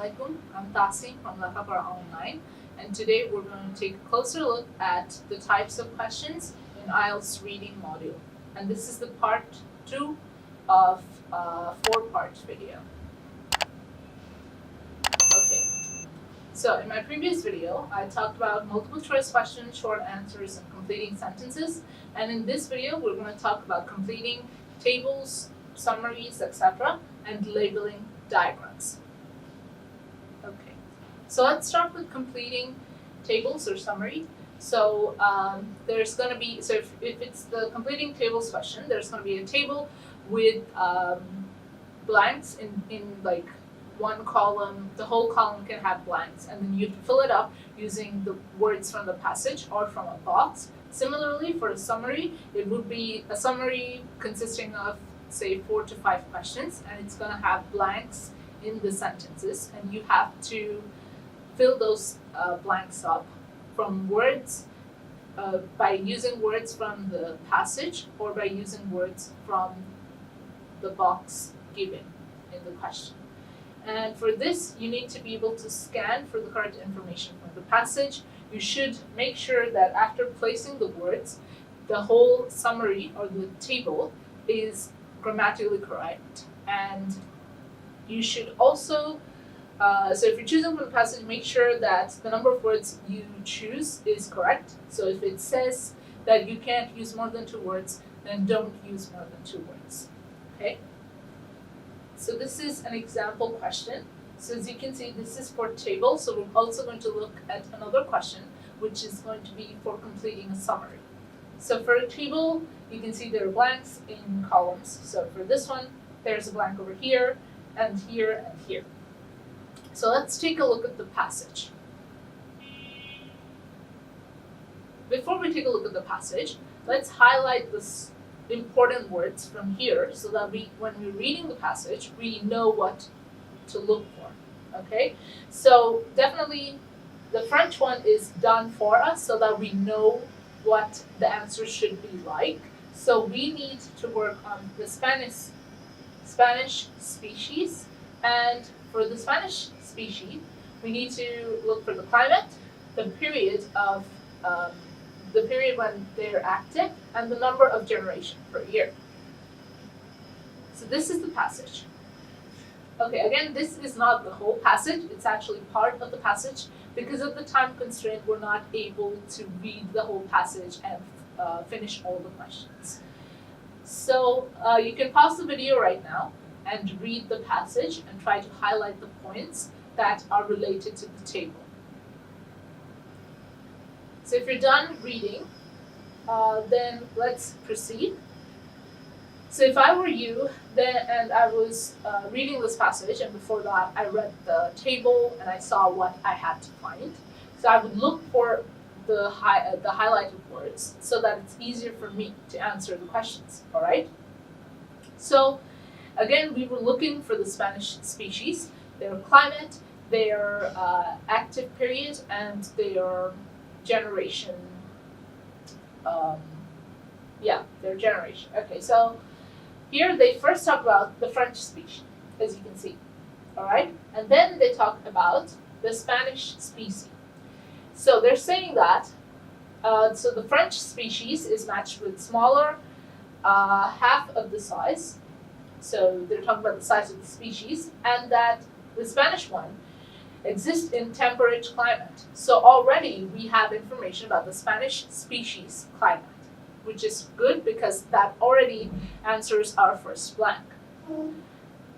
Assalamualaikum. I'm Tahsin from Lekhapora Online, and today we're going to take a closer look at the types of questions in Ielts reading module. And this is the part 2 of a 4-part video. Okay, so in my previous video, I talked about multiple choice questions, short answers, and completing sentences. And in this video, we're going to talk about completing tables, summaries, etc., and labeling diagrams. Okay, so let's start with completing tables or summary. So there's going to be, so if it's the completing tables question, there's going to be a table with blanks in like one column. The whole column can have blanks, and then you have to fill it up using the words from the passage or from a box. Similarly, for a summary, it would be a summary consisting of, say, 4 to 5 questions, and it's going to have blanks in the sentences, and you have to fill those blanks up from words by using words from the passage or by using words from the box given in the question. And for this, you need to be able to scan for the correct information from the passage. You should make sure that after placing the words, the whole summary or the table is grammatically correct. And you should also, so if you're choosing from the passage, make sure that the number of words you choose is correct. So if it says that you can't use more than 2 words, then don't use more than 2 words. Okay? So this is an example question. So as you can see, this is for table. So we're also going to look at another question, which is going to be for completing a summary. So for a table, you can see there are blanks in columns. So for this one, there's a blank over here, and here, and here. So let's take a look at the passage. Before we take a look at the passage, let's highlight the important words from here so that when we're reading the passage, we know what to look for. Okay? So definitely the French one is done for us so that we know what the answer should be like. So we need to work on the Spanish species, and for the Spanish species, we need to look for the climate, the period of the period when they're active, and the number of generation per year. So this is the passage. Okay, again, this is not the whole passage. It's actually part of the passage. Because of the time constraint, we're not able to read the whole passage and finish all the questions. So you can pause the video right now and read the passage and try to highlight the points that are related to the table. So if you're done reading, then let's proceed. So if I were you, and I was reading this passage, and before that I read the table and I saw what I had to find, so I would look for the highlighted words so that it's easier for me to answer the questions, all right? So again, we were looking for the Spanish species, their climate, their active period, and their generation. Their generation. Okay, so here they first talk about the French species, as you can see, all right? And then they talk about the Spanish species. So they're saying that, so the French species is matched with smaller, half of the size. So they're talking about the size of the species, and that the Spanish one exists in temperate climate. So already we have information about the Spanish species climate, which is good because that already answers our first blank.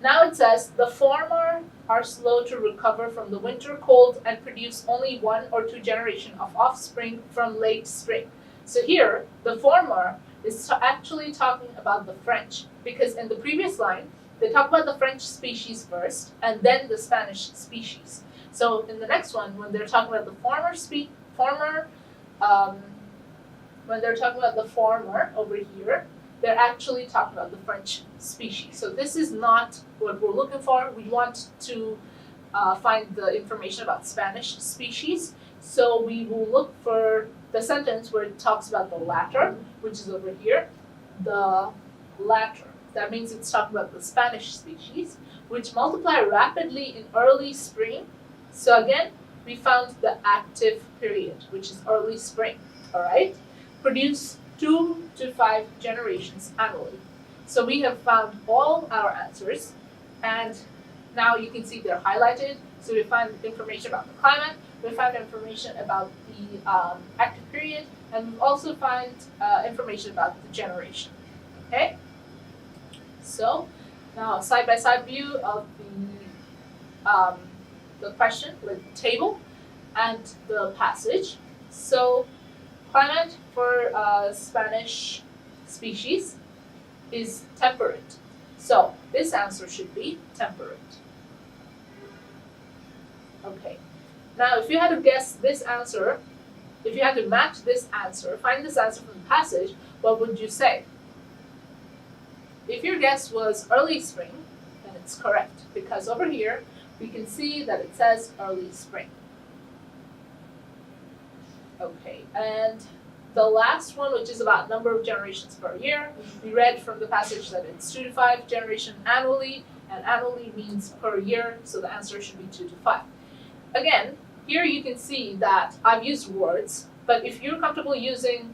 Now it says, the former are slow to recover from the winter cold and produce only 1 or 2 generations of offspring from late spring. So here, the former is actually talking about the French, because in the previous line, they talk about the French species first, and then the Spanish species. So in the next one, when they're talking about the when they're talking about the former over here, they're actually talking about the French species. So this is not what we're looking for. We want to find the information about Spanish species. So we will look for the sentence where it talks about the latter, which is over here, the latter. that means it's talking about the Spanish species, which multiply rapidly in early spring. So again, we found the active period, which is early spring, all right? Produce 2 to 5 generations annually. So we have found all our answers, and now you can see they're highlighted. So we find information about the climate, we found information about the active period, and we also find information about the generation, okay? So now a side-by-side view of the question with the table and the passage. So climate for Spanish species is temperate. So this answer should be temperate. Okay. Now if you had to guess this answer, if you had to match this answer, find this answer from the passage, what would you say? If your guess was early spring, then it's correct, because over here we can see that it says early spring. Okay, and the last one, which is about number of generations per year, we read from the passage that it's 2 to 5 generation annually, and annually means per year, so the answer should be 2 to 5. Again, here you can see that I've used words, but if you're comfortable using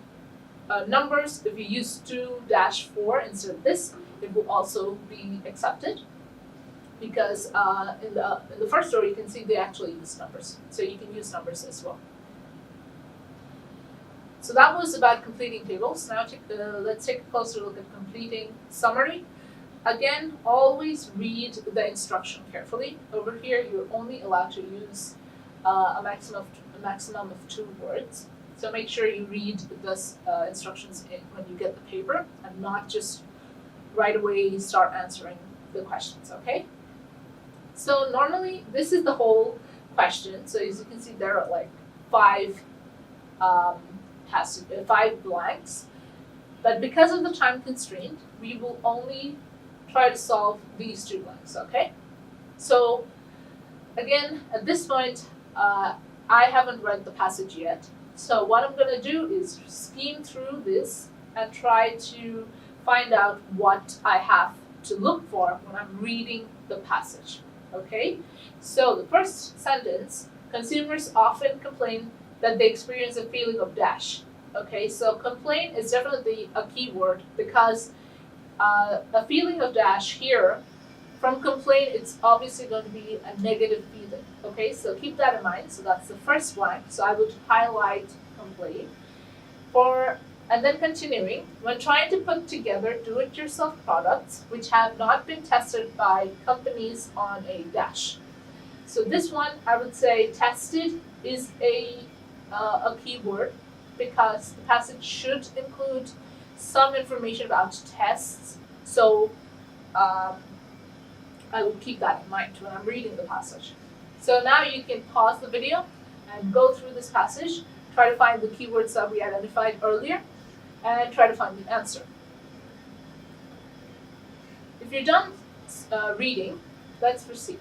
numbers, if you use 2-4 instead of this, it will also be accepted, because in the first row you can see they actually use numbers, so you can use numbers as well. So that was about completing tables. Now let's take a closer look at completing summary. Again, always read the instruction carefully. Over here, you're only allowed to use a maximum of 2 words. So make sure you read the instructions when you get the paper, and not just right away start answering the questions, okay? So normally, this is the whole question. So as you can see, there are like 5 blanks. But because of the time constraint, we will only try to solve these 2 blanks, okay? So again, at this point, I haven't read the passage yet. So what I'm going to do is skim through this and try to find out what I have to look for when I'm reading the passage, okay? So the first sentence, consumers often complain that they experience a feeling of dash. Okay, so complain is definitely a key word, because a feeling of dash here, from complain, it's obviously going to be a negative feeling. Okay, so keep that in mind. So that's the first blank. So I would highlight complain. And then continuing, when trying to put together do-it-yourself products which have not been tested by companies on a dash. So this one, I would say tested is a key word, because the passage should include some information about tests. So I will keep that in mind when I'm reading the passage. So now you can pause the video and go through this passage, try to find the keywords that we identified earlier, and try to find the answer. If you're done reading, let's proceed.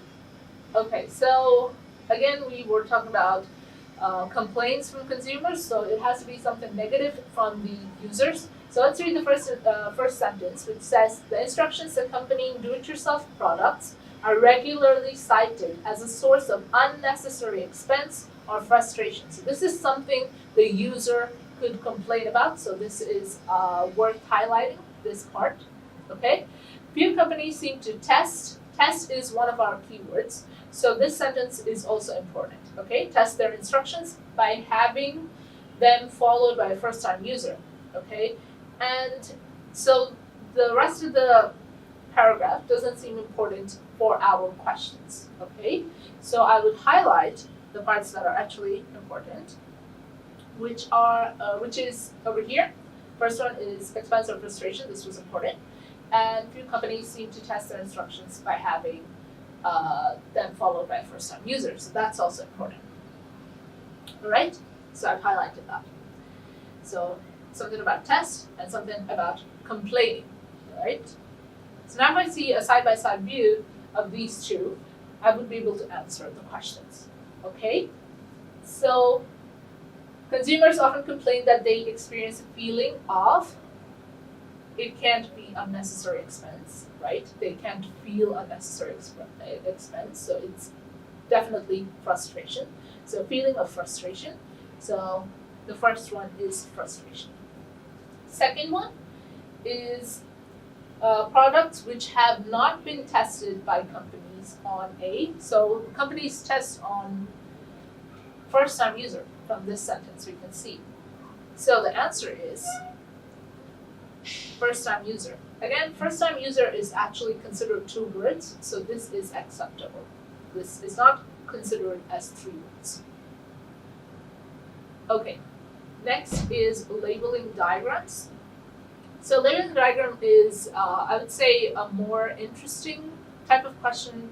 Okay, so again, we were talking about complaints from consumers, so it has to be something negative from the users. So let's read the first sentence, which says, the instructions accompanying do-it-yourself products are regularly cited as a source of unnecessary expense or frustration. So this is something the user could complain about, so this is worth highlighting, this part, okay? Few companies seem to test. Test is one of our keywords, so this sentence is also important, okay? Test their instructions by having them followed by a first-time user, okay? And so the rest of the paragraph doesn't seem important for our questions, okay? So I would highlight the parts that are actually important, which is over here. First one is expense or frustration. This was important. And few companies seem to test their instructions by having them followed by a first-time user. So that's also important. All right? So I've highlighted that. So something about test and something about complaining, right? So now if I see a side-by-side view of these two, I would be able to answer the questions, okay? So consumers often complain that they experience a feeling of it can't be unnecessary expense, right? They can't feel unnecessary expense, so it's definitely frustration. So feeling of frustration. So the first one is frustration. Second one is products which have not been tested by companies on A. So companies test on first-time user from this sentence we can see. So the answer is first-time user. Again, first-time user is actually considered 2 words, so this is acceptable. This is not considered as 3 words. Okay, next is labeling diagrams. So labeling diagram is, I would say, a more interesting type of question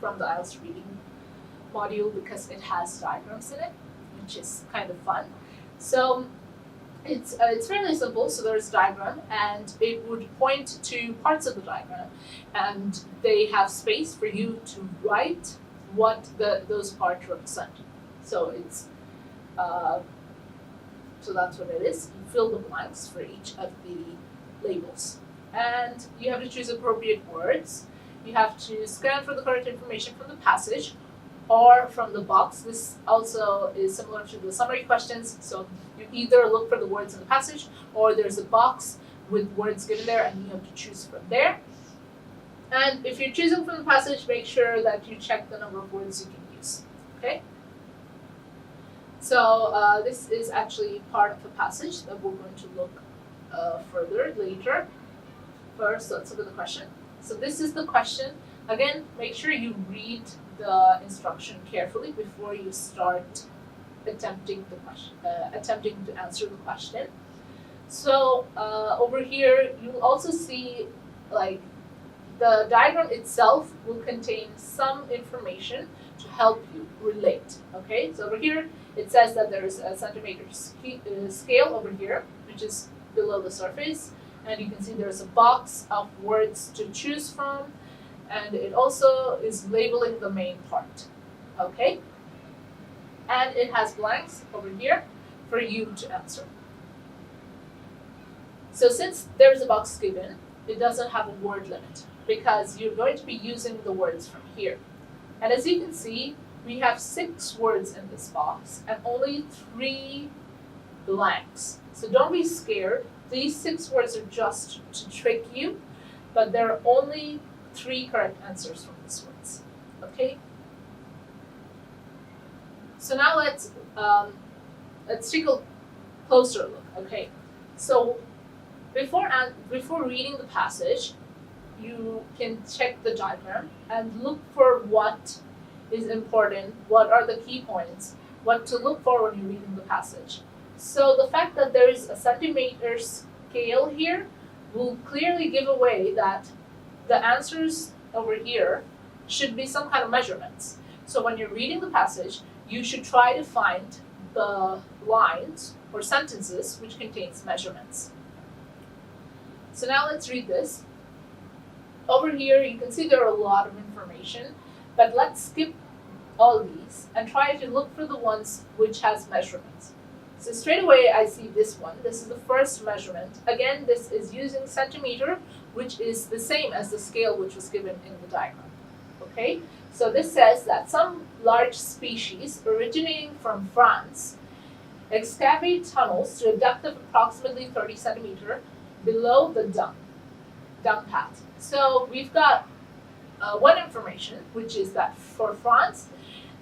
from the Ielts reading module because it has diagrams in it, which is kind of fun. So it's fairly simple. So there's a diagram, and it would point to parts of the diagram, and they have space for you to write what those parts represent. So it's so that's what it is. You fill the blanks for each of the labels, and you have to choose appropriate words. You have to scan for the correct information from the passage or from the box. This also is similar to the summary questions. So you either look for the words in the passage, or there's a box with words given there, and you have to choose from there. And if you're choosing from the passage, make sure that you check the number of words you can use. Okay? So this is actually part of a passage that we're going to look further later. First, let's look at the question. So this is the question. Again, make sure you read the instruction carefully before you start attempting the question, attempting to answer the question. So over here, you'll also see like the diagram itself will contain some information to help you relate. Okay, so over here it says that there is a centimeter scale over here, which is below the surface, and you can see there's a box of words to choose from, and it also is labeling the main part. Okay, and it has blanks over here for you to answer. So since there's a box given, it doesn't have a word limit because you're going to be using the words from here. And as you can see, we have 6 words in this box and only 3 blanks. So don't be scared. These 6 words are just to trick you, but there are only 3 correct answers from these words. Okay? So now let's take a closer look. Okay? So before reading the passage, you can check the diagram and look for what is important, what are the key points, what to look for when you're reading the passage. So the fact that there is a centimeter scale here will clearly give away that the answers over here should be some kind of measurements. So when you're reading the passage, you should try to find the lines or sentences which contains measurements. So now let's read this. Over here, you can see there are a lot of information, but let's skip all these and try to look for the ones which has measurements. So straight away, I see this one. This is the first measurement. Again, this is using centimeter, which is the same as the scale which was given in the diagram. Okay, so this says that some large species originating from France excavate tunnels to a depth of approximately 30 centimeter below the dung path. So we've got one information, which is that for France,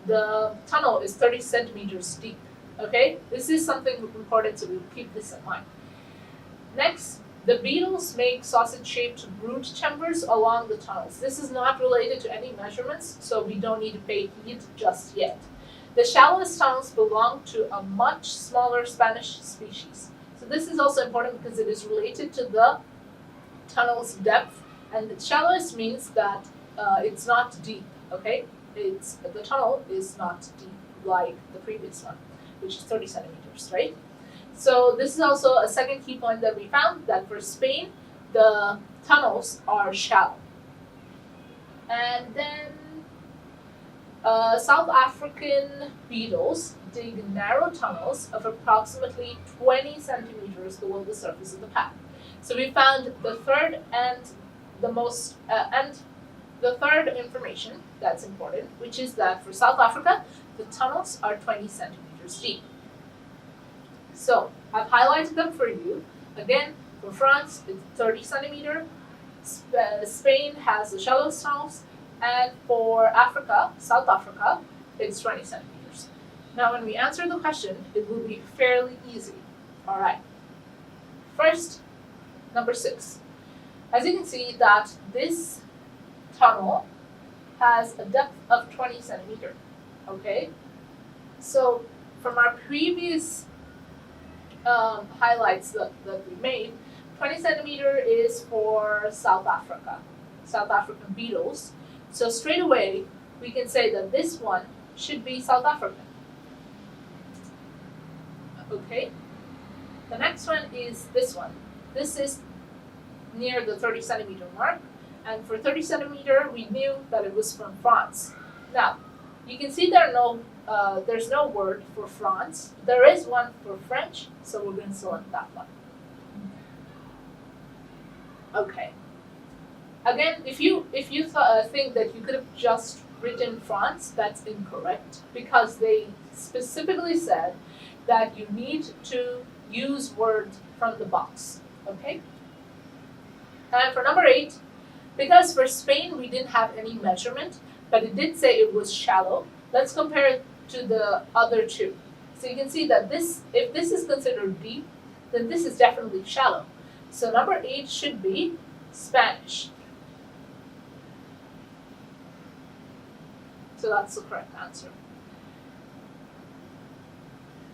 the tunnel is 30 centimeters deep. Okay, this is something important, so we'll keep this in mind. Next, the beetles make sausage-shaped brood chambers along the tunnels. This is not related to any measurements, so we don't need to pay heed just yet. The shallowest tunnels belong to a much smaller Spanish species. So this is also important because it is related to the tunnel's depth, and the shallowest means that it's not deep. Okay, the tunnel is not deep like the previous one, which is 30 centimeters, right? So this is also a second key point that we found, that for Spain, the tunnels are shallow. And then South African beetles dig narrow tunnels of approximately 20 centimeters below the surface of the path. So we found the third and the third information that's important, which is that for South Africa, the tunnels are 20 centimeters deep. So I've highlighted them for you. Again, for France, it's 30 centimeter. Spain has the shallowest tunnels, and for Africa, South Africa, it's 20 centimeters. Now, when we answer the question, it will be fairly easy. All right. First, number 6. As you can see that this tunnel has a depth of 20 centimeters. Okay? So from our previous highlights that we made, 20 centimeter is for South Africa, South African beetles. So straight away, we can say that this one should be South African. Okay? The next one is this one. This is near the 30 centimeter mark. And for 30 centimeter, we knew that it was from France. Now, you can see there's no word for France. There is one for French, so we're going to select that one. Okay. Again, if you think that you could have just written France, that's incorrect, because they specifically said that you need to use words from the box. Okay? And for number 8, because for Spain we didn't have any measurement, but it did say it was shallow, let's compare it to the other two. So you can see that if this is considered deep, then this is definitely shallow. So number 8 should be Spanish. So that's the correct answer.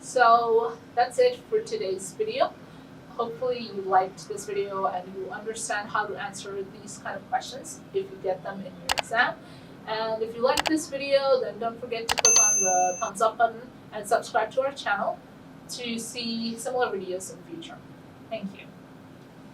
So that's it for today's video. Hopefully you liked this video and you understand how to answer these kind of questions if you get them in your exam. And if you like this video, then don't forget to click on the thumbs up button and subscribe to our channel to see similar videos in the future. Thank you.